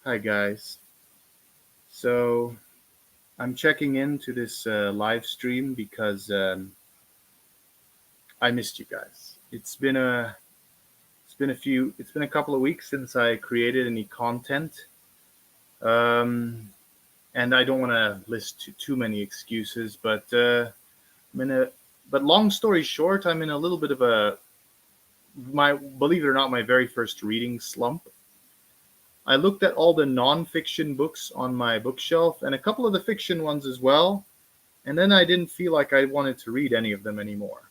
Hi guys. So I'm checking into this live stream because I missed you guys. It's been a couple of weeks since I created any content, um, and I don't want to list too many excuses. I'm in a but long story short, I'm in a little bit of a my believe it or not my very first reading slump. I looked at all the non-fiction books on my bookshelf and a couple of the fiction ones as well. And then I didn't feel like I wanted to read any of them anymore.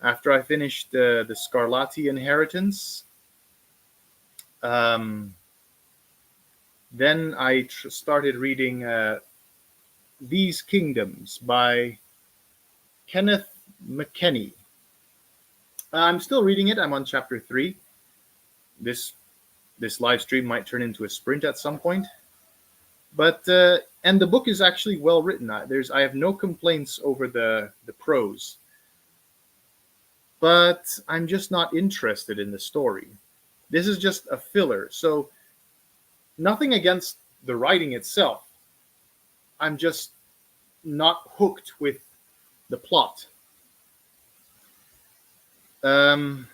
After I finished the Scarlatti Inheritance, um, then I started reading These Kingdoms by Kenneth McKenney. I'm still reading it. I'm on chapter 3. This this live stream might turn into a sprint at some point, but and the book is actually well written. I have no complaints over the prose, but I'm just not interested in the story. This is just a filler. So nothing against the writing itself. I'm just not hooked with the plot. Um,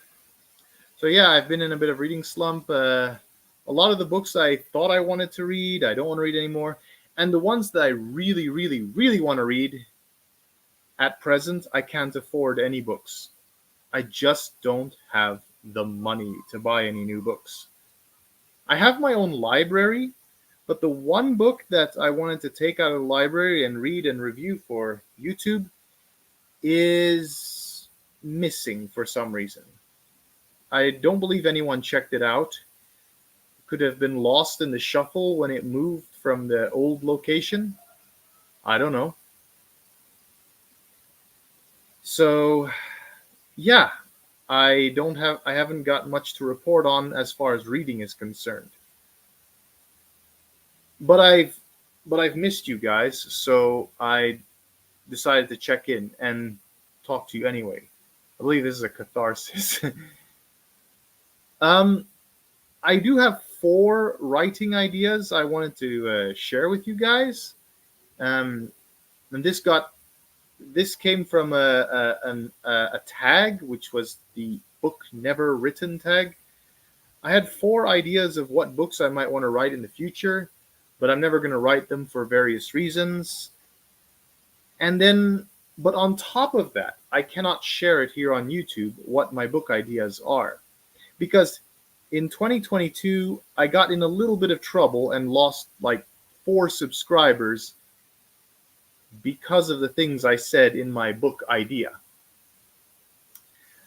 so yeah, I've been in a bit of reading slump. A lot of the books I thought I wanted to read, I don't want to read anymore. And the ones that I really, really, really want to read at present, I can't afford any books. I just don't have the money to buy any new books. I have my own library, but the one book that I wanted to take out of the library and read and review for YouTube is missing for some reason. I don't believe anyone checked it out. Could have been lost in the shuffle when it moved from the old location. I don't know. So, yeah, I haven't got much to report on as far as reading is concerned. But I've missed you guys, so I decided to check in and talk to you anyway. I believe this is a catharsis. um, I do have 4 writing ideas I wanted to share with you guys. Um, and this came from a tag, which was the book never written tag. I had 4 ideas of what books I might want to write in the future, but I'm never going to write them for various reasons. And then, but on top of that, I cannot share it here on YouTube what my book ideas are. Because in 2022, I got in a little bit of trouble and lost like 4 subscribers because of the things I said in my book idea.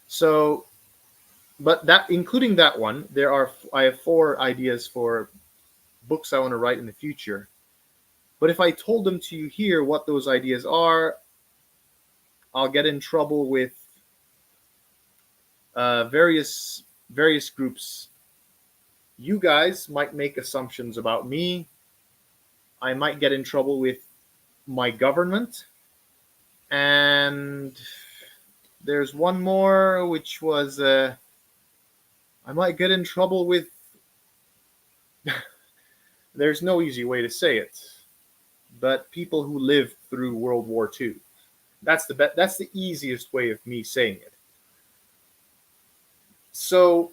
So, but that, including that one, I have 4 ideas for books I want to write in the future. But if I told them to you here what those ideas are, I'll get in trouble with various groups. You guys might make assumptions about me. I might get in trouble with my government. And there's one more, which was I might get in trouble with. There's no easy way to say it, but people who lived through World War II. That's the easiest way of me saying it. So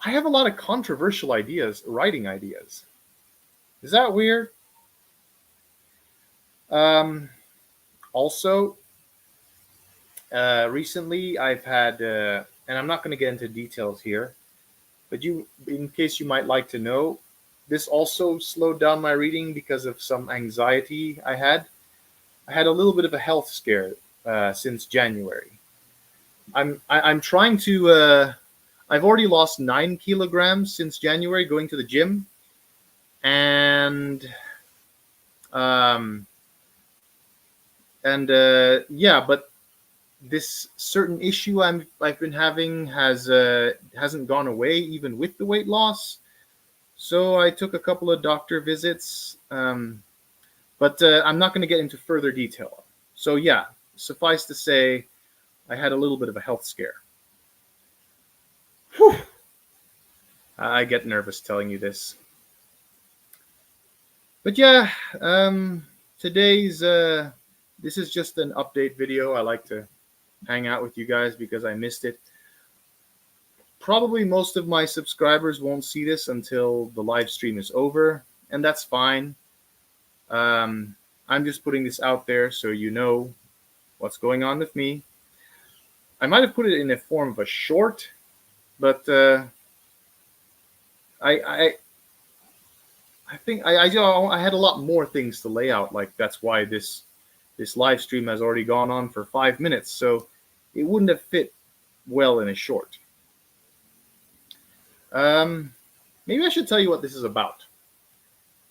I have a lot of controversial ideas, writing ideas. Is that weird? Um, Also, recently I've had, and I'm not going to get into details here, but in case you might like to know, this also slowed down my reading because of some anxiety I had. I had a little bit of a health scare since January. I'm trying to. I've already lost 9 kilograms since January going to the gym, and um, yeah, but this certain issue I've been having hasn't gone away even with the weight loss. So I took a couple of doctor visits, but I'm not going to get into further detail. So yeah, suffice to say, I had a little bit of a health scare. Whew. I get nervous telling you this. But yeah, today's this is just an update video. I like to hang out with you guys because I missed it. Probably most of my subscribers won't see this until the live stream is over, and that's fine. I'm just putting this out there so you know what's going on with me. I might have put it in the form of a short, but I think I had a lot more things to lay out. Like that's why this live stream has already gone on for 5 minutes, so it wouldn't have fit well in a short. Maybe I should tell you what this is about.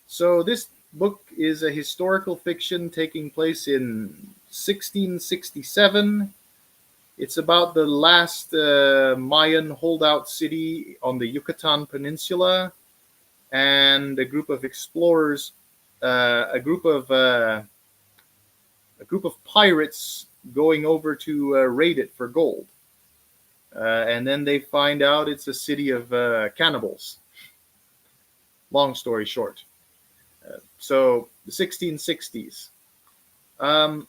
So this book is a historical fiction taking place in 1667. It's about the last Mayan holdout city on the Yucatan Peninsula, and a group of explorers, a group of pirates going over to raid it for gold. And then they find out it's a city of cannibals. Long story short. So the 1660s.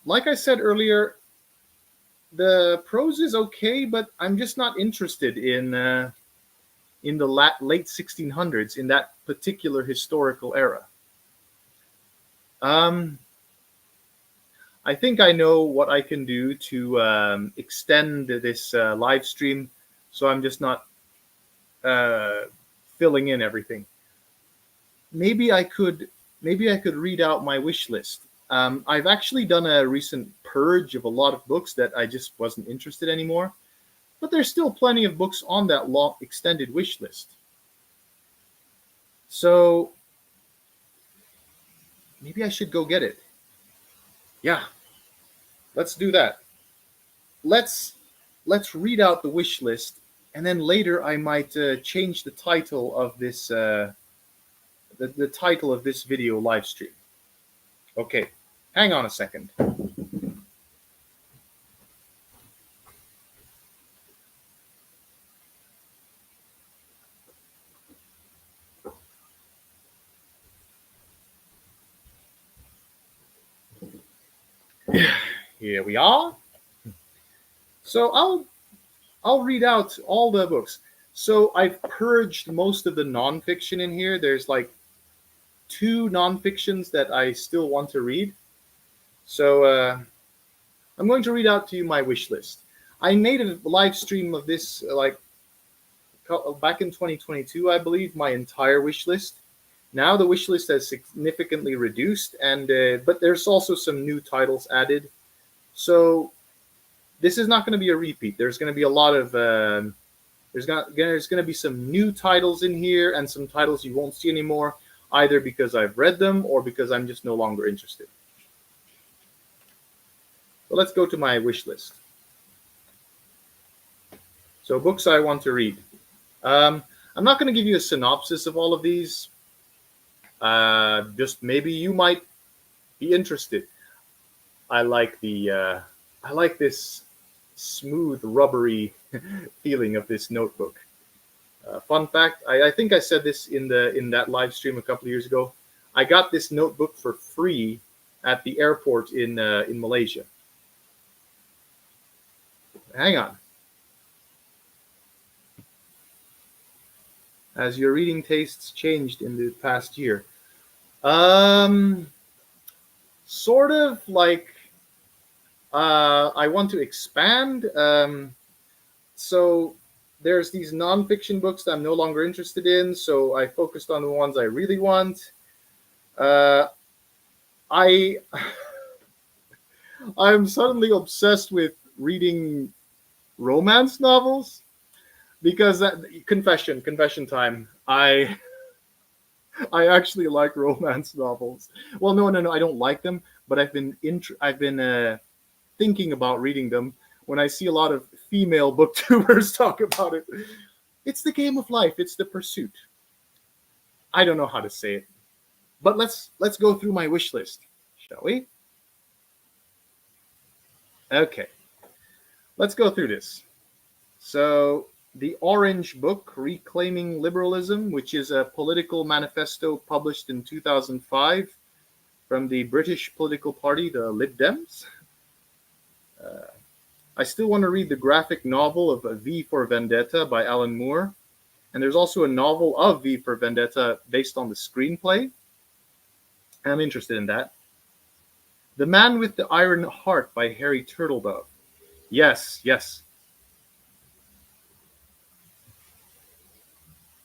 Like I said earlier, the prose is okay, but I'm just not interested in the late 1600s, in that particular historical era. I think I know what I can do to extend this live stream, so I'm just not filling in everything. Maybe I could read out my wish list. I've actually done a recent purge of a lot of books that I just wasn't interested anymore, but there's still plenty of books on that long extended wish list. So maybe I should go get it. Yeah, let's do that. Let's read out the wish list, and then later I might change the title of this the title of this video live stream. Okay, hang on a second. Here we are. So I'll read out all the books. So I've purged most of the nonfiction in here. There's like 2 nonfictions that I still want to read. So I'm going to read out to you my wish list. I made a live stream of this back in 2022, I believe, my entire wish list. Now the wish list has significantly reduced, and but there's also some new titles added. So this is not going to be a repeat. There's going to be a lot of there's going to be some new titles in here, and some titles you won't see anymore, either because I've read them or because I'm just no longer interested. So let's go to my wish list. So books I want to read. I'm not going to give you a synopsis of all of these. Just maybe you might be interested. I like this smooth, rubbery feeling of this notebook. Fun fact: I think I said this in that live stream a couple of years ago. I got this notebook for free at the airport in Malaysia. Hang on. Has your reading tastes changed in the past year? Sort of like I want to expand. So there's these nonfiction books that I'm no longer interested in, so I focused on the ones I really want. I'm suddenly obsessed with reading romance novels because confession time. I actually like romance novels. Well, no, I don't like them, but I've been thinking about reading them when I see a lot of female booktubers talk about it. It's the game of life. It's the pursuit. I don't know how to say it, but let's go through my wish list, shall we? Okay, let's go through this. So The Orange Book, Reclaiming Liberalism, which is a political manifesto published in 2005 from the British political party, the Lib Dems. I still want to read the graphic novel of V for Vendetta by Alan Moore. And there's also a novel of V for Vendetta based on the screenplay. I'm interested in that. The Man with the Iron Heart by Harry Turtledove. Yes, yes.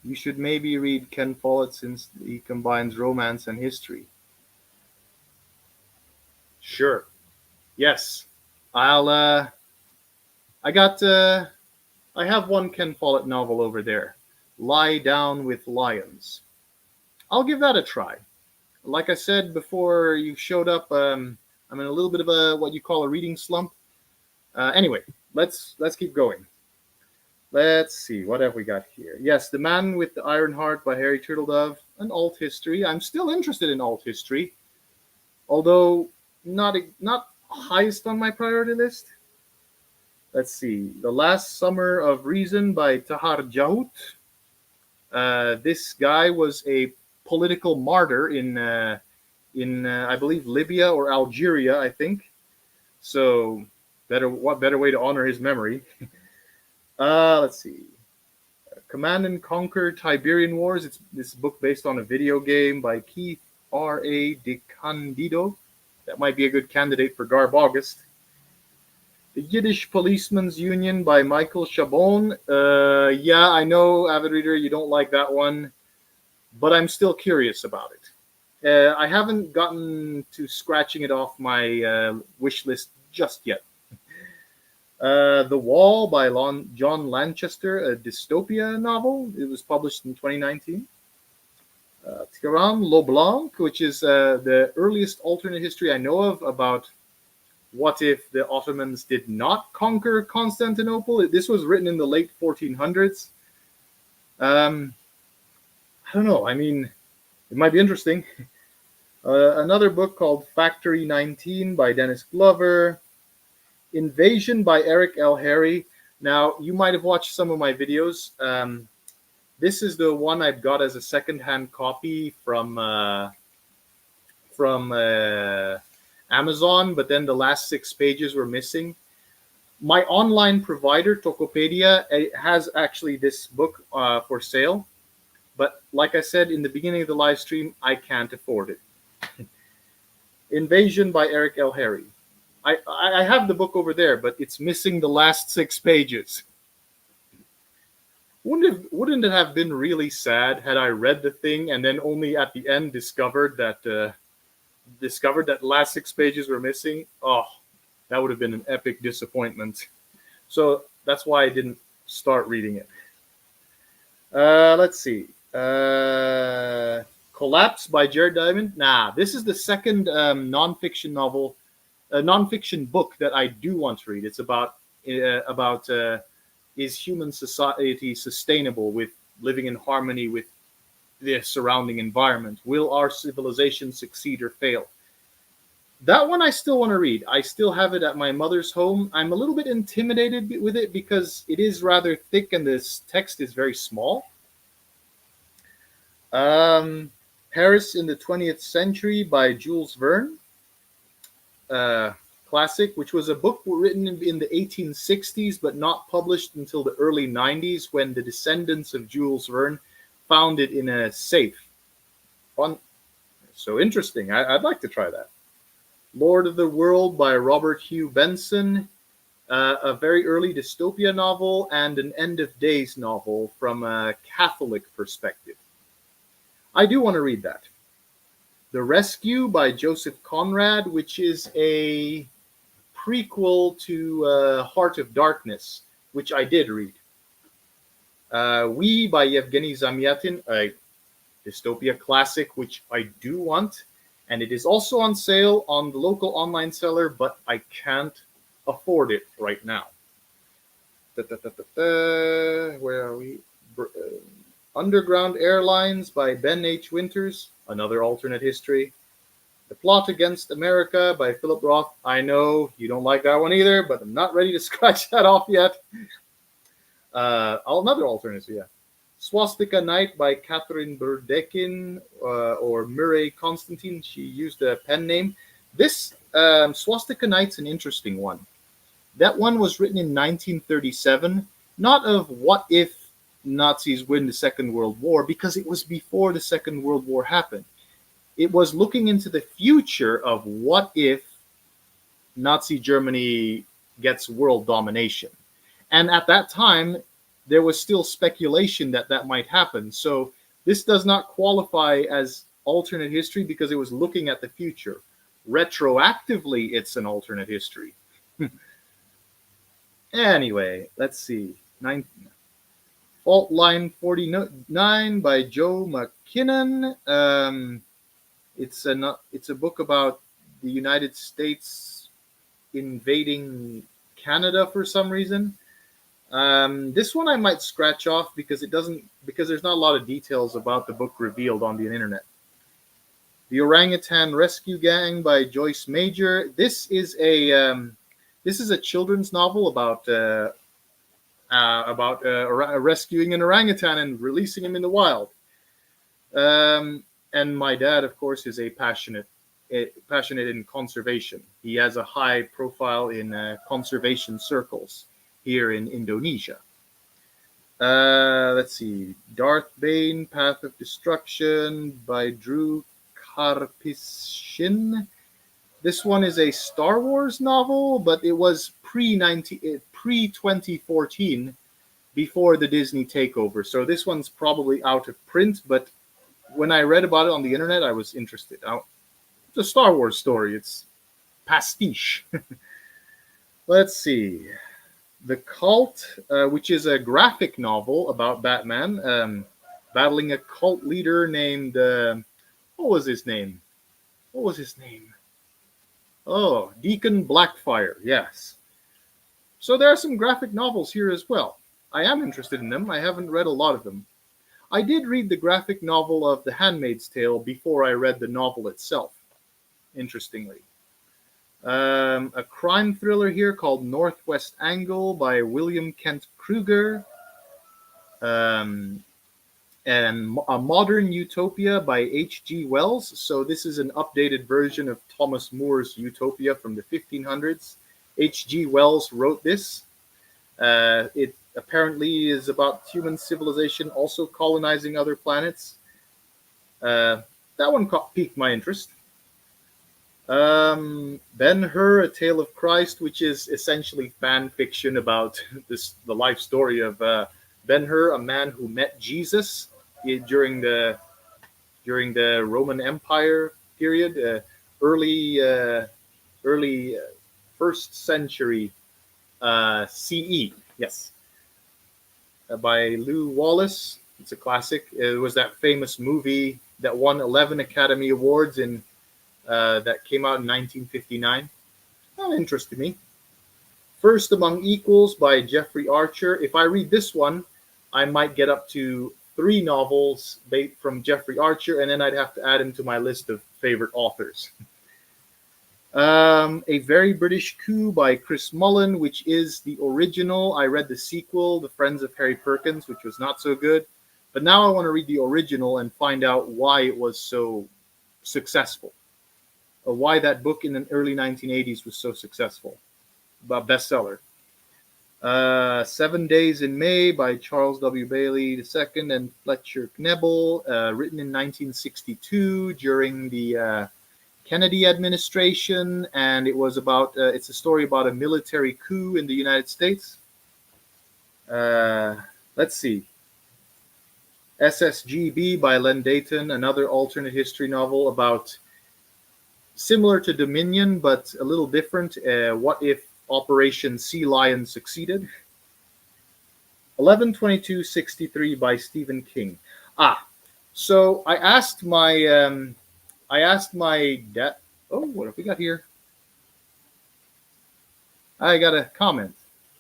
You should maybe read Ken Follett since he combines romance and history. Sure. Yes. I have one Ken Follett novel over there. Lie Down with Lions. I'll give that a try. Like I said before you showed up, I'm in a little bit of a what you call a reading slump. Anyway, let's keep going. Let's see, what have we got here? Yes, The Man with the Iron Heart by Harry Turtledove, an alt history. I'm still interested in alt history, although not highest on my priority list. Let's see, The Last Summer of Reason by Tahar Jahout. This guy was a political martyr in I believe Libya or Algeria, I think. So what better way to honor his memory? Let's see. Command and Conquer Tiberian Wars. It's this book based on a video game by Keith R.A. DeCandido. That might be a good candidate for Garb August. The Yiddish Policeman's Union by Michael Chabon. Yeah, I know, avid reader, you don't like that one, but I'm still curious about it. I haven't gotten to scratching it off my wish list just yet. The Wall by John Lanchester, a dystopia novel. It was published in 2019. Tirant Leblanc, which is the earliest alternate history I know of about what if the Ottomans did not conquer Constantinople. This was written in the late 1400s. I don't know. I mean, it might be interesting. Another book called Factory 19 by Dennis Glover. Invasion by Eric L. Harry. Now, you might have watched some of my videos. This is the one I've got as a secondhand copy from Amazon, but then the last 6 pages were missing. My online provider, Tokopedia, has actually this book for sale. But like I said in the beginning of the live stream, I can't afford it. Invasion by Eric L. Harry. I have the book over there, but it's missing the last 6 pages. Wouldn't it have been really sad had I read the thing and then only at the end discovered that last 6 pages were missing? Oh, that would have been an epic disappointment. So that's why I didn't start reading it. Let's see. Collapse by Jared Diamond. Nah, this is the second nonfiction novel. A nonfiction book that I do want to read. It's about is human society sustainable with living in harmony with the surrounding environment? Will our civilization succeed or fail? That one I still want to read. I still have it at my mother's home. I'm a little bit intimidated with it because it is rather thick and this text is very small. Paris in the 20th Century by Jules Verne. Classic, which was a book written in the 1860s but not published until the early 90s when the descendants of Jules Verne found it in a safe. Fun. So interesting. I'd like to try that. Lord of the World by Robert Hugh Benson. A very early dystopia novel and an end of days novel from a Catholic perspective. I do want to read that. The Rescue by Joseph Conrad, which is a prequel to Heart of Darkness, which I did read. We by Yevgeny Zamyatin, a dystopia classic, which I do want. And it is also on sale on the local online seller, but I can't afford it right now. Where are we? Underground Airlines by Ben H. Winters, another alternate history. The Plot Against America by Philip Roth. I know you don't like that one either, but I'm not ready to scratch that off yet. Another alternative, yeah. Swastika Night by Catherine Burdekin or Murray Constantine. She used a pen name. This Swastika Night's an interesting one. That one was written in 1937, not of what if Nazis win the Second World War, because it was before the Second World War happened. It was looking into the future of what if Nazi Germany gets world domination. And at that time, there was still speculation that that might happen. So this does not qualify as alternate history because it was looking at the future. Retroactively, it's an alternate history. Anyway, let's see. Fault Line 49 by Joe McKinnon. It's a book about the United States invading Canada for some reason. This one I might scratch off because there's not a lot of details about the book revealed on the internet. The Orangutan Rescue Gang by Joyce Major. This is a children's novel about rescuing an orangutan and releasing him in the wild. And my dad, of course, is passionate in conservation. He has a high profile in conservation circles here in Indonesia. Let's see. Darth Bane, Path of Destruction by Drew Karpyshyn. This one is a Star Wars novel, but it was pre-2014, before the Disney takeover. So this one's probably out of print, but when I read about it on the internet, I was interested. It's a Star Wars story. It's pastiche. Let's see. The Cult, which is a graphic novel about Batman battling a cult leader named... what was his name? Oh, Deacon Blackfire, yes. So there are some graphic novels here as well. I am interested in them. I haven't read a lot of them. I did read the graphic novel of The Handmaid's Tale before I read the novel itself, interestingly. A crime thriller here called Northwest Angle by William Kent Kruger. And A Modern Utopia by H.G. Wells. So this is an updated version of Thomas More's Utopia from the 1500s. H.G. Wells wrote this. It apparently is about human civilization also colonizing other planets. That one piqued my interest. Ben-Hur, A Tale of Christ, which is essentially fan fiction about the life story of Ben-Hur, a man who met Jesus during the Roman Empire period, early first century CE. Yes, by Lew Wallace. It's a classic. It was that famous movie that won 11 Academy Awards that came out in 1959. That interested me. First Among Equals by Jeffrey Archer. If I read this one, I might get up to 3 novels from Jeffrey Archer, and then I'd have to add him to my list of favorite authors. A Very British Coup by Chris Mullen, which is the original. I read the sequel, The Friends of Harry Perkins, which was not so good. But now I want to read the original and find out why it was so successful. Or why that book in the early 1980s was so successful. A bestseller. 7 Days in May by Charles W. Bailey II and Fletcher Knebel, written in 1962 during the Kennedy administration, and it was about it's a story about a military coup in the United States. Let's see. SSGB by Len Dayton, another alternate history novel about, similar to Dominion, but a little different. What if Operation Sea Lion succeeded? 11/22/63 by Stephen King. So I asked my dad. Oh, what have we got here? I got a comment.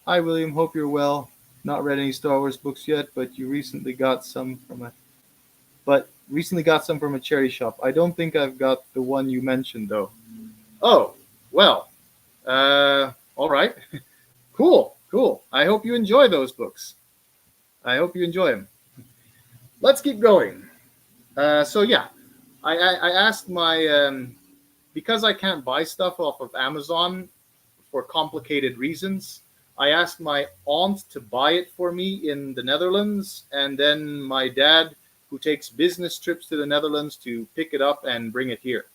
Hi, William. Hope you're well. Not read any Star Wars books yet, but recently got some from a charity shop. I don't think I've got the one you mentioned though. Oh, well. All right. Cool. I hope you enjoy those books. I hope you enjoy them. Let's keep going. So yeah, I asked my because I can't buy stuff off of Amazon for complicated reasons. I asked my aunt to buy it for me in the Netherlands, and then my dad, who takes business trips to the Netherlands, to pick it up and bring it here.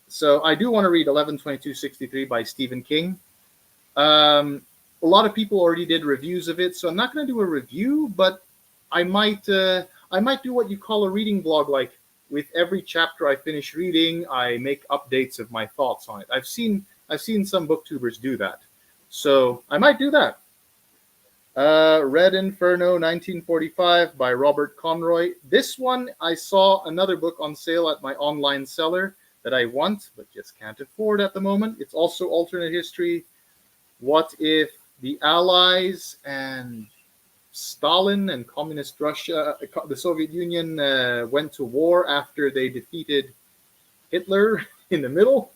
So I do want to read 11/22/63 by Stephen King. Um, a lot of people already did reviews of it, so I'm not going to do a review, but I might do what you call a reading blog. Like with every chapter I finish reading, I make updates of my thoughts on it. I've seen some booktubers do that, so I might do that. Red Inferno 1945 by Robert Conroy. This one, I saw another book on sale at my online seller that I want but just can't afford at the moment. It's also alternate history. What if the Allies and Stalin and Communist Russia, the Soviet Union, went to war after they defeated Hitler in the middle?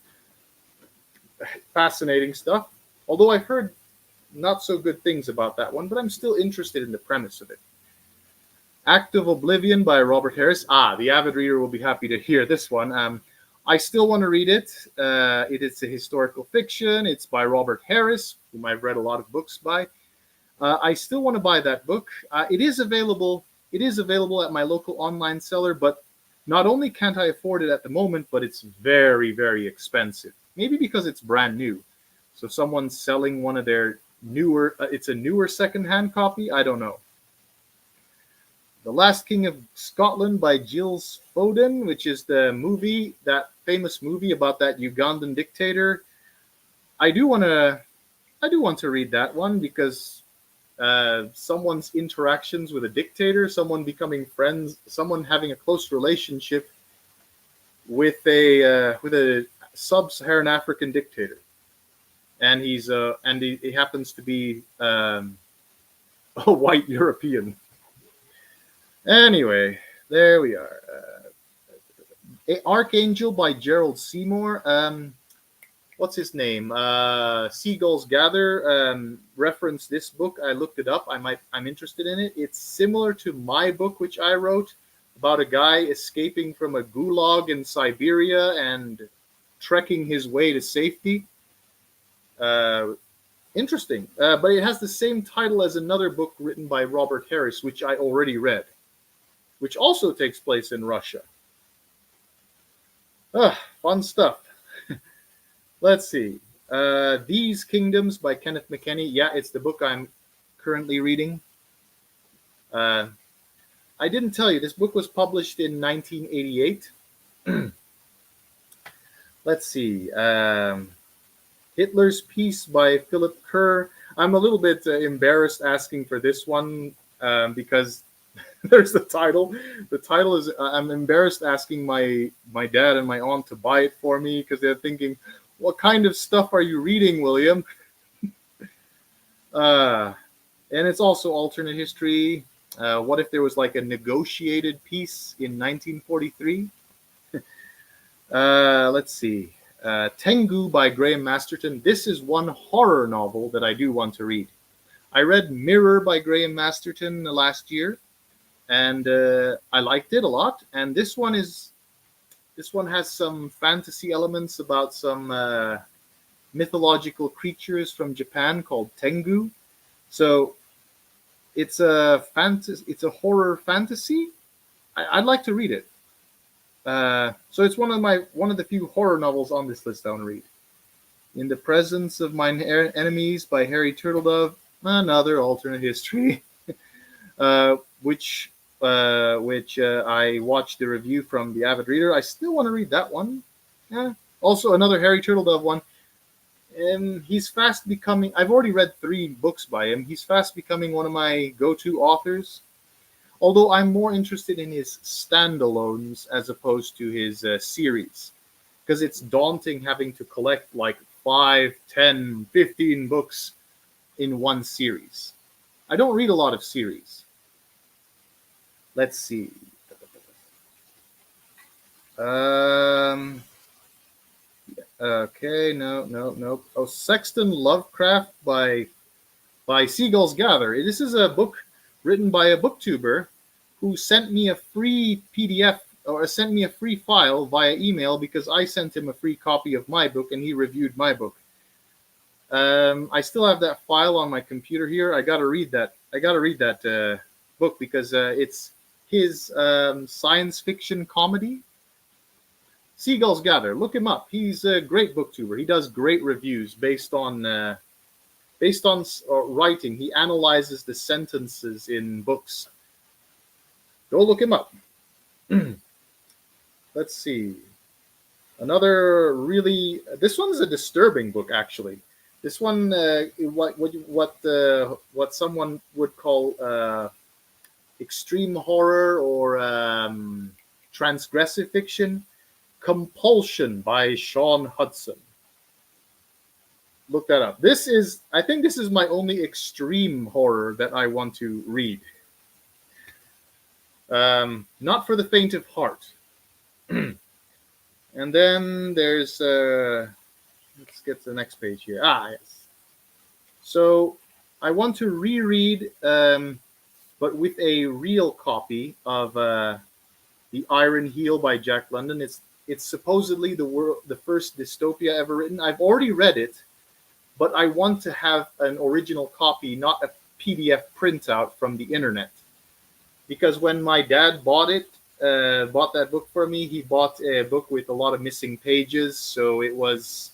Fascinating stuff. Although I've heard not so good things about that one, but I'm still interested in the premise of it. Act of Oblivion by Robert Harris. The avid reader will be happy to hear this one. I still want to read it. It is a historical fiction. It's by Robert Harris, whom I've read a lot of books by. I still want to buy that book. It is available. It is available at my local online seller, but not only can't I afford it at the moment, but it's very, very expensive. Maybe because it's brand new. So someone's selling one of their newer. It's a newer secondhand copy. I don't know. The Last King of Scotland by Giles Foden, which is the movie, that famous movie about that Ugandan dictator. I do want to read that one because someone's interactions with a dictator, someone becoming friends, someone having a close relationship with a sub-Saharan African dictator, and he happens to be a white European. Anyway, there we are. Archangel by Gerald Seymour. What's his name? Seagulls Gather. Referenced this book. I looked it up. I'm interested in it. It's similar to my book, which I wrote about a guy escaping from a gulag in Siberia and trekking his way to safety. Interesting. But it has the same title as another book written by Robert Harris, which I already read, which also takes place in Russia. Fun stuff. Let's see. These Kingdoms by Kenneth McKinney. Yeah, it's the book I'm currently reading. I didn't tell you, this book was published in 1988. Let's see. Hitler's Peace by Philip Kerr. I'm a little bit embarrassed asking for this one because there's the title. The title is, I'm embarrassed asking my dad and my aunt to buy it for me because they're thinking, what kind of stuff are you reading, William? And it's also alternate history. What if there was like a negotiated peace in 1943? Let's see. Tengu by Graham Masterton. This is one horror novel that I do want to read. I read Mirror by Graham Masterton last year, and I liked it a lot. And this one has some fantasy elements about some mythological creatures from Japan called Tengu. So it's a horror fantasy. I'd like to read it. So it's one of the few horror novels on this list I want to read. In the Presence of Mine Enemies by Harry Turtledove, another alternate history, which I watched the review from the Avid Reader. I still want to read that one. Yeah. Also another Harry Turtledove one. And he's fast becoming. I've already read 3 books by him. He's fast becoming one of my go-to authors. Although I'm more interested in his standalones as opposed to his series, because it's daunting having to collect like 5, 10, 15 books in one series. I don't read a lot of series. Let's see. Okay, no. Oh, Sexton Lovecraft by Seagulls Gather. This is a book written by a booktuber who sent me a free PDF or sent me a free file via email because I sent him a free copy of my book and he reviewed my book. I still have that file on my computer here. I got to read that. I got to read that book because it's his science fiction comedy. Seagulls Gather. Look him up. He's a great booktuber. He does great reviews based on writing. He analyzes the sentences in books. Go look him up. Let's see. Another really. This one's a disturbing book, actually. This one, what someone would call extreme horror or transgressive fiction. Compulsion by Sean Hudson. Look that up. I think this is my only extreme horror that I want to read. Not for the faint of heart. And then there's, let's get to the next page here. Yes. So I want to reread, but with a real copy of The Iron Heel by Jack London. It's supposedly the first dystopia ever written. I've already read it, but I want to have an original copy, not a PDF printout from the internet. Because when my dad bought that book for me, he bought a book with a lot of missing pages, so it was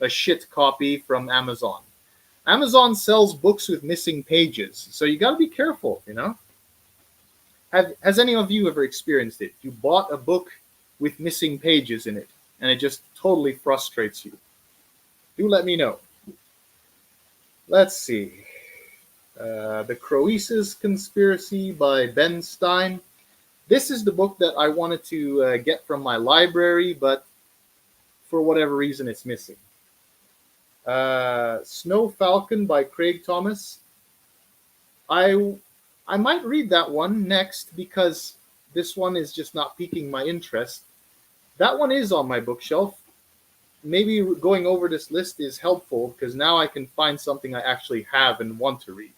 a shit copy from Amazon. Amazon sells books with missing pages, so you got to be careful, you know? Has any of you ever experienced it? You bought a book with missing pages in it, and it just totally frustrates you. Do let me know. Let's see. The Croesus Conspiracy by Ben Stein. This is the book that I wanted to get from my library, but for whatever reason it's missing. Snow Falcon by Craig Thomas. I might read that one next because this one is just not piquing my interest. That one is on my bookshelf. Maybe going over this list is helpful because now I can find something I actually have and want to read.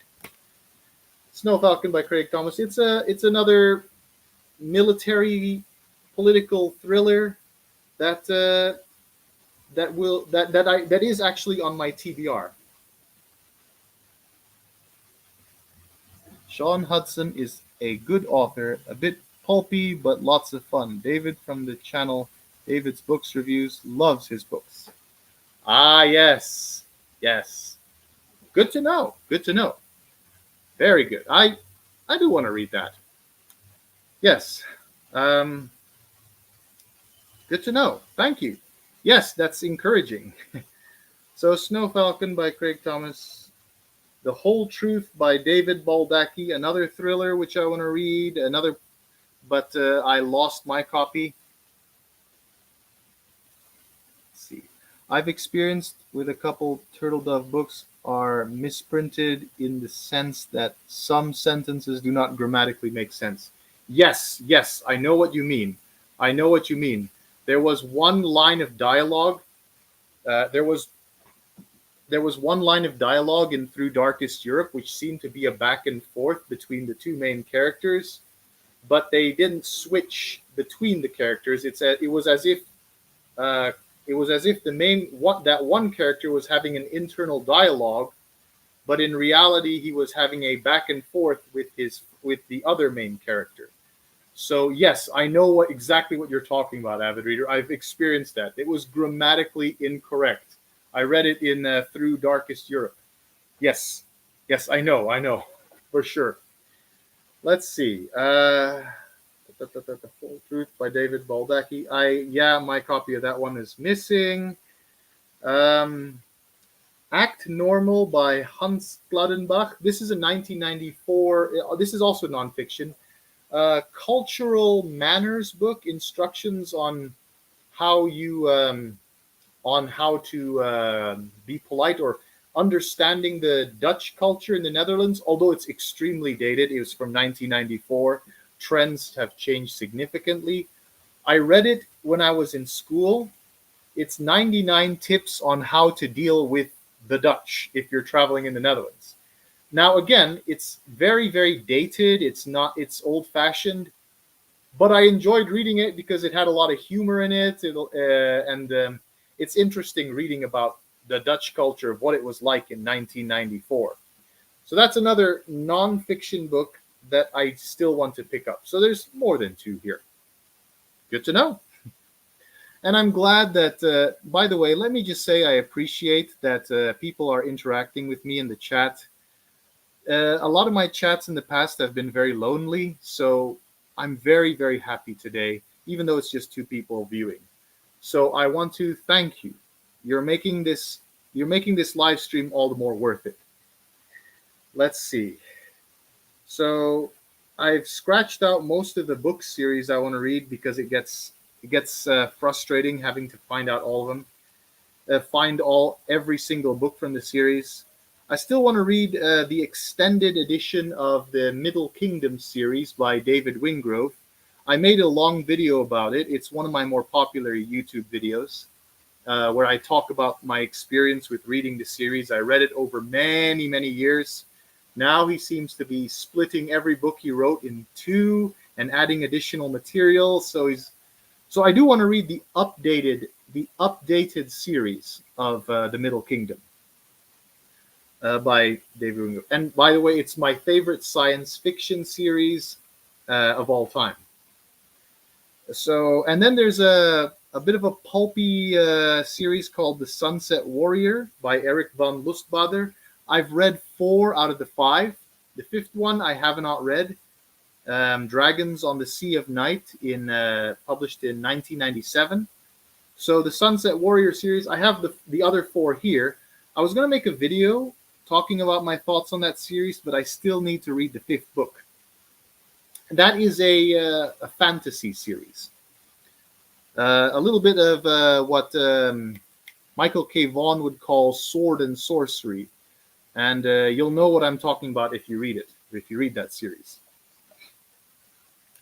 Snow Falcon by Craig Thomas. It's another military political thriller that is actually on my TBR. Sean Hudson is a good author, a bit pulpy but lots of fun. David from the channel David's Books Reviews loves his books. Yes. Good to know. Very good. I do want to read that. Yes. Good to know. Thank you. Yes, that's encouraging. So Snow Falcon by Craig Thomas. The Whole Truth by David Baldacci, another thriller which I want to read. But I lost my copy. Let's see. I've experienced with a couple Turtle Dove books are misprinted in the sense that some sentences do not grammatically make sense. Yes, I know what you mean. There was one line of dialogue. There was one line of dialogue in Through Darkest Europe, which seemed to be a back and forth between the two main characters, but they didn't switch between the characters. It was as if that one character was having an internal dialogue, but in reality he was having a back and forth with the other main character. So yes, I know exactly what you're talking about, avid reader. I've experienced that. It was grammatically incorrect. I read it in Through Darkest Europe. Yes, I know, for sure. Let's see. The Whole Truth by David Baldacci. My copy of that one is missing. Act Normal by Hans Gladenbach. This is a 1994. This is also nonfiction. Cultural manners book, instructions on how to be polite or understanding the Dutch culture in the Netherlands. Although it's extremely dated, it was from 1994. Trends have changed significantly. I read it when I was in school. It's 99 tips on how to deal with the Dutch if you're traveling in the Netherlands. Now, again, it's very, very dated. It's old fashioned, but I enjoyed reading it because it had a lot of humor in it. And it's interesting reading about the Dutch culture of what it was like in 1994. So that's another nonfiction book that I still want to pick up. So there's more than two here. Good to know. And I'm glad that, by the way, let me just say I appreciate that people are interacting with me in the chat. A lot of my chats in the past have been very lonely, so I'm very, very happy today, even though it's just two people viewing. So I want to thank you. You're making this live stream all the more worth it. Let's see. So I've scratched out most of the book series I want to read because it gets frustrating having to find out all of them, every single book from the series. I still want to read the extended edition of the Middle Kingdom series by David Wingrove. I made a long video about it. It's one of my more popular YouTube videos where I talk about my experience with reading the series. I read it over many, many years. Now he seems to be splitting every book he wrote in two and adding additional material. So I do want to read the updated series of the Middle Kingdom by David Wingrove. And by the way, it's my favorite science fiction series of all time. So, and then there's a bit of a pulpy series called The Sunset Warrior by Eric von Lustbader. I've read 4 out of the 5. The 5th one I have not read. Dragons on the Sea of Night, published in 1997. So the Sunset Warrior series, I have the other 4 here. I was going to make a video talking about my thoughts on that series, but I still need to read the 5th book. That is a fantasy series. A little bit of what Michael K. Vaughan would call sword and sorcery. And you'll know what I'm talking about if you read it, if you read that series.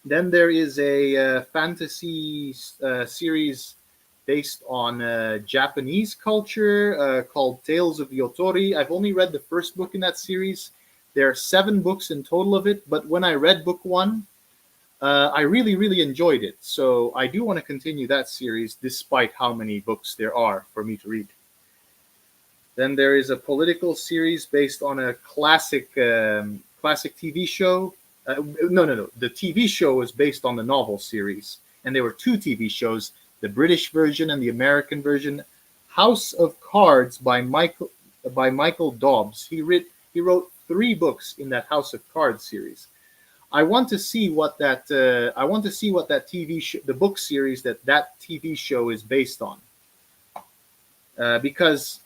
Then there is a fantasy series based on Japanese culture called Tales of Yotori. I've only read the first book in that series. There are 7 books in total of it, but when I read book 1, I really, really enjoyed it. So I do want to continue that series despite how many books there are for me to read. Then there is a political series based on a classic TV show. No. The TV show is based on the novel series. And there were 2 TV shows, the British version and the American version. House of Cards by Michael Dobbs. He wrote 3 books in that House of Cards series. I want to see what that the book series that TV show is based on. Because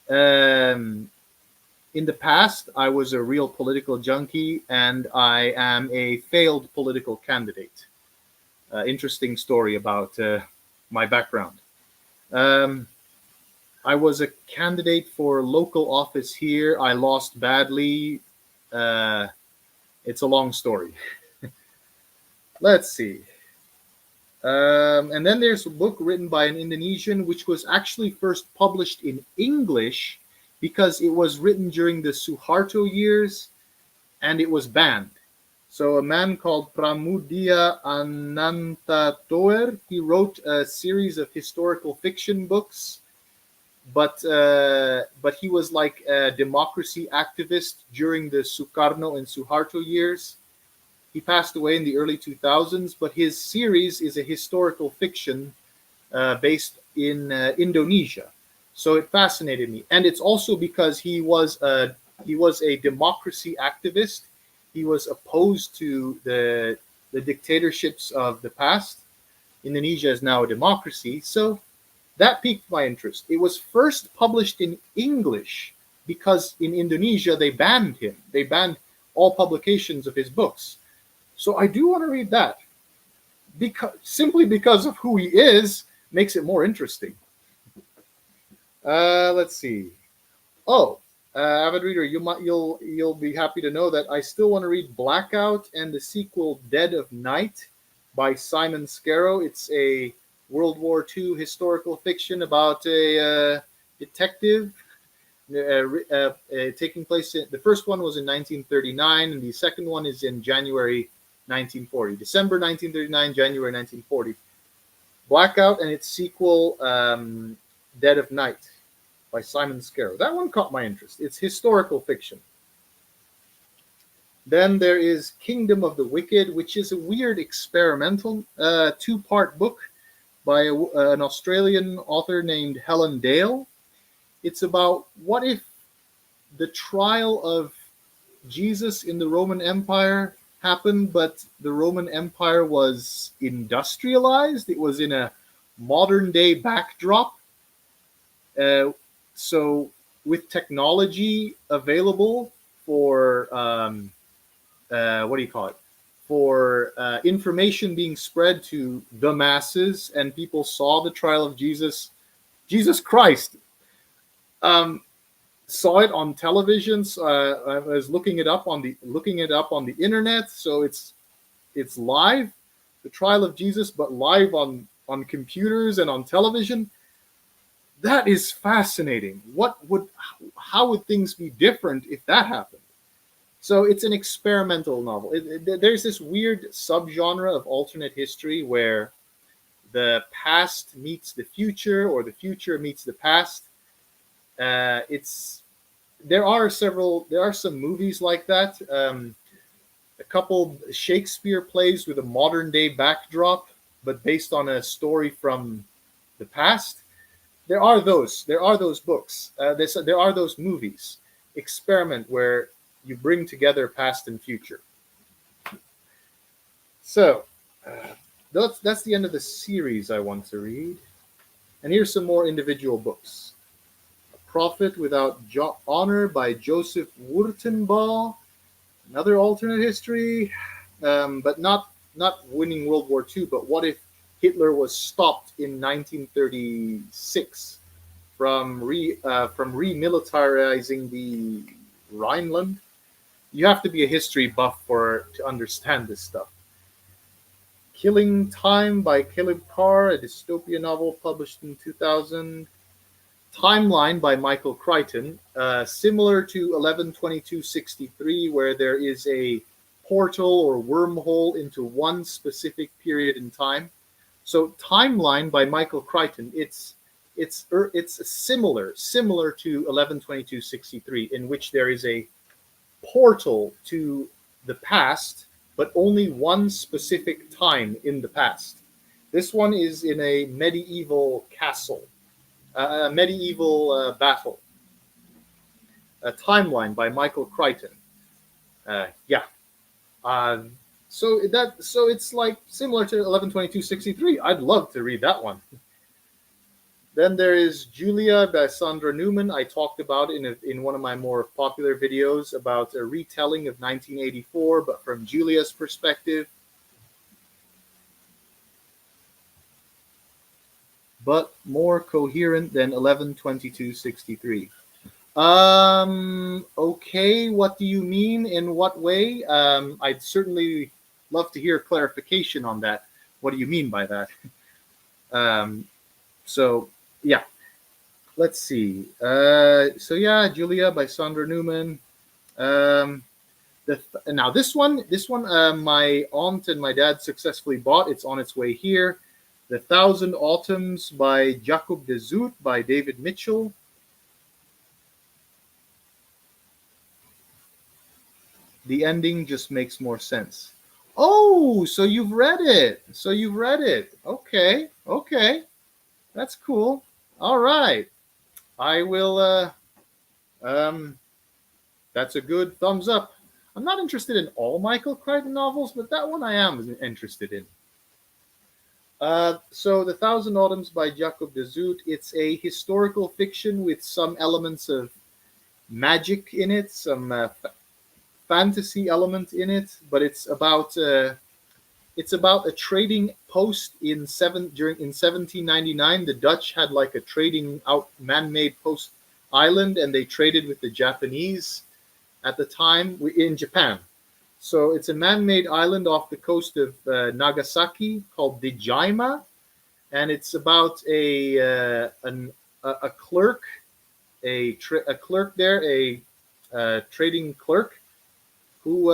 in the past, I was a real political junkie, and I am a failed political candidate. Interesting story about my background. I was a candidate for local office here. I lost badly. It's a long story. Let's see. And then there's a book written by an Indonesian, which was actually first published in English because it was written during the Suharto years and it was banned. So a man called Pramudia Anantatoer, he wrote a series of historical fiction books, but he was like a democracy activist during the Sukarno and Suharto years. He passed away in the early 2000s, but his series is a historical fiction based in Indonesia. So it fascinated me, and it's also because he was a democracy activist. He was opposed to the dictatorships of the past. Indonesia is now a democracy, so that piqued my interest. It was first published in English because in Indonesia they banned him. They banned all publications of his books. So I do want to read that. Simply because of who he is makes it more interesting. Let's see. Avid reader, you'll be happy to know that I still want to read Blackout and the sequel Dead of Night by Simon Scarrow. It's a World War II historical fiction about a detective taking place the first one was in 1939, and the second one is in January 1940. December 1939, January 1940. Blackout and its sequel, Dead of Night, by Simon Scarrow. That one caught my interest. It's historical fiction. Then there is Kingdom of the Wicked, which is a weird experimental two-part book by an Australian author named Helen Dale. It's about what if the trial of Jesus in the Roman Empire happened, but the Roman Empire was industrialized. It was in a modern day backdrop. So with technology available for what do you call it? For information being spread to the masses, and people saw the trial of Jesus Christ. Saw it on television. I was looking it up on the internet. So it's live, the trial of Jesus, but live on computers and on television. That is fascinating. How would things be different if that happened? So it's an experimental novel. There's this weird subgenre of alternate history where the past meets the future, or the future meets the past. There are some movies like that. A couple Shakespeare plays with a modern day backdrop, but based on a story from the past. There are those books. There are those movies. Experiment where you bring together past and future. So that's the end of the series I want to read. And here's some more individual books. A Prophet Without Honor by Joseph Wurtenbach. Another alternate history, but not winning World War II, but what if Hitler was stopped in 1936 from remilitarizing the Rhineland? You have to be a history buff to understand this stuff. Killing Time by Caleb Carr, a dystopia novel published in 2000. Timeline by Michael Crichton, similar to 11/22/63, where there is a portal or wormhole into one specific period in time. So Timeline by Michael Crichton, it's similar to 11/22/63, in which there is a portal to the past, but only one specific time in the past. This one is in a medieval castle, a medieval battle. A Timeline by Michael Crichton. So it's like similar to 11/22/63. I'd love to read that one. Then there is Julia by Sandra Newman. I talked about in one of my more popular videos about a retelling of 1984, but from Julia's perspective. But more coherent than 11/22/63. Okay, what do you mean? In what way? I'd certainly love to hear clarification on that. What do you mean by that? So yeah, let's see. Julia by Sandra Newman. Now this one, my aunt and my dad successfully bought. It's on its way here. The Thousand Autumns by Jacob de Zoet by David Mitchell. The ending just makes more sense. Oh, so you've read it. Okay. That's cool. All right. I will that's a good thumbs up. I'm not interested in all Michael Crichton novels, but that one I am interested in. So The Thousand Autumns by Jacob de Zoet, it's a historical fiction with some elements of magic in it, some fantasy element in it, but it's about a trading post in 1799. The Dutch had like a trading out man-made post island, and they traded with the Japanese at the time in Japan. So it's a man-made island off the coast of Nagasaki called Dejima, and it's about a clerk a clerk there, a trading clerk who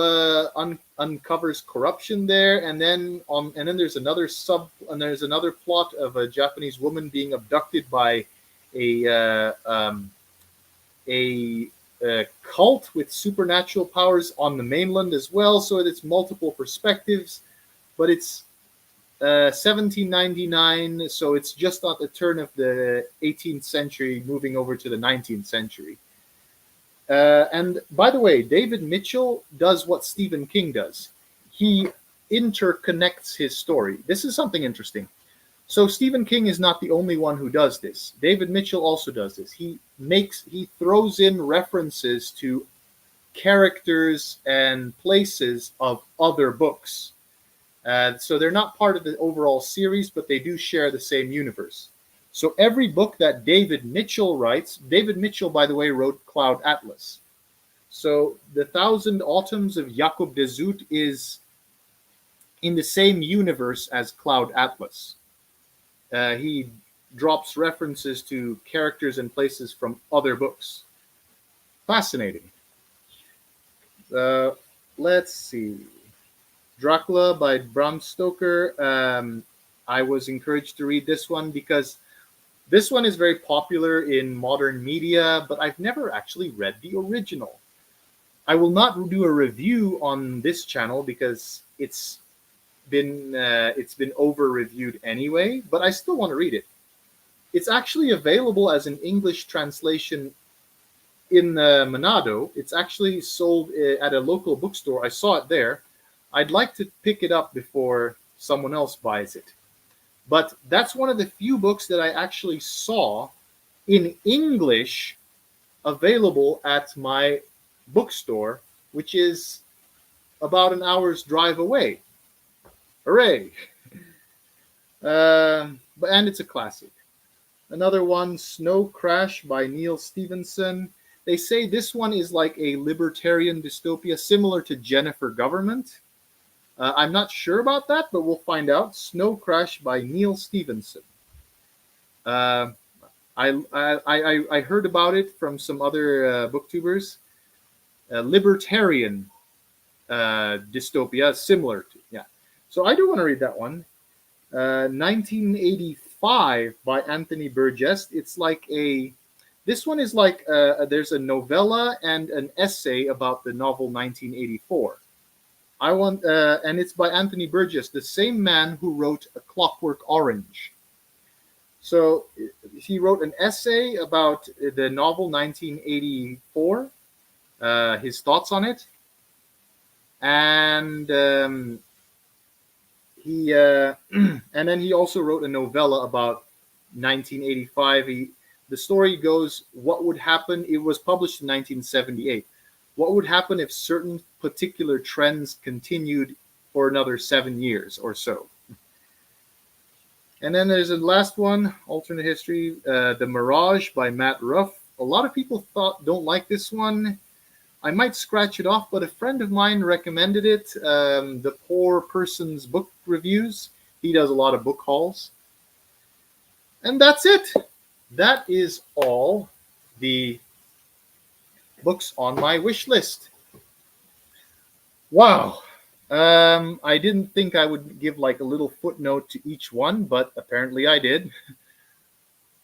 uncovers corruption there, and then there's another plot of a Japanese woman being abducted by a a, cult with supernatural powers on the mainland as well. So it's multiple perspectives, but it's 1799, so it's just at the turn of the 18th century, moving over to the 19th century. And by the way, David Mitchell does what Stephen King does. He interconnects his story. This is something interesting. So Stephen King is not the only one who does this. David Mitchell also does this. He throws in references to characters and places of other books. So they're not part of the overall series, but they do share the same universe. So every book that David Mitchell writes, David Mitchell, by the way, wrote Cloud Atlas. So the Thousand Autumns of Jacob de Zoet is in the same universe as Cloud Atlas. He drops references to characters and places from other books. Fascinating. Let's see. Dracula by Bram Stoker. I was encouraged to read this one because this one is very popular in modern media, but I've never actually read the original. I will not do a review on this channel because it's been over-reviewed anyway, but I still want to read it. It's actually available as an English translation in Manado. It's actually sold at a local bookstore. I saw it there. I'd like to pick it up before someone else buys it. But that's one of the few books that I actually saw in English available at my bookstore, which is about an hour's drive away. Hooray! And it's a classic. Another one, Snow Crash by Neil Stephenson. They say this one is like a libertarian dystopia similar to Jennifer Government. I'm not sure about that, but we'll find out. Snow Crash by Neil Stephenson. I heard about it from some other booktubers. Libertarian dystopia, similar to, yeah. So I do want to read that one. 1985 by Anthony Burgess. It's like this one is like, there's a novella and an essay about the novel 1984. And it's by Anthony Burgess, the same man who wrote A Clockwork Orange. So he wrote an essay about the novel 1984, his thoughts on it, and he and then he also wrote a novella about 1985. The story goes, what would happen? It was published in 1978. What would happen if certain particular trends continued for another 7 years or so? And then there's a last one, alternate history, The Mirage by Matt Ruff. A lot of people don't like this one. I might scratch it off, but a friend of mine recommended it. The Poor Person's Book Reviews. He does a lot of book hauls. And that's it. That is all the books on my wish list. Wow. I didn't think I would give like a little footnote to each one, but apparently I did.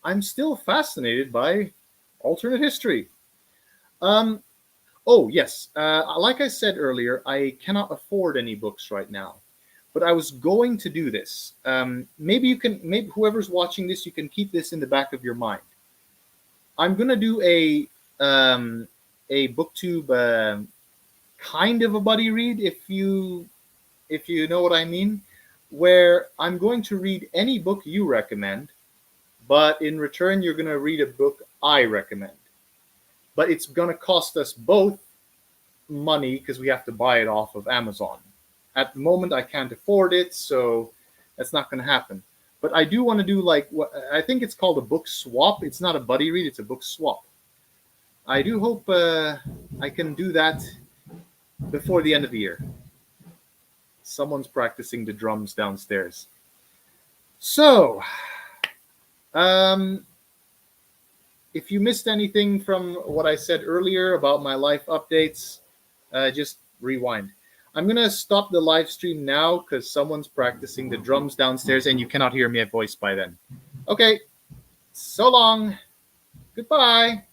I'm still fascinated by alternate history. Oh, yes. Like I said earlier, I cannot afford any books right now, but I was going to do this. Maybe whoever's watching this, you can keep this in the back of your mind. I'm going to do a booktube kind of a buddy read, if you know what I mean, where I'm going to read any book you recommend, but in return you're going to read a book I recommend. But it's going to cost us both money because we have to buy it off of Amazon. At the moment I can't afford it, so that's not going to happen. But I do want to do like what I think it's called a book swap. It's not a buddy read, it's a book swap. I do hope I can do that before the end of the year. Someone's practicing the drums downstairs. So, if you missed anything from what I said earlier about my life updates, just rewind. I'm gonna stop the live stream now because someone's practicing the drums downstairs, and you cannot hear me at voice by then. Okay, so long. Goodbye.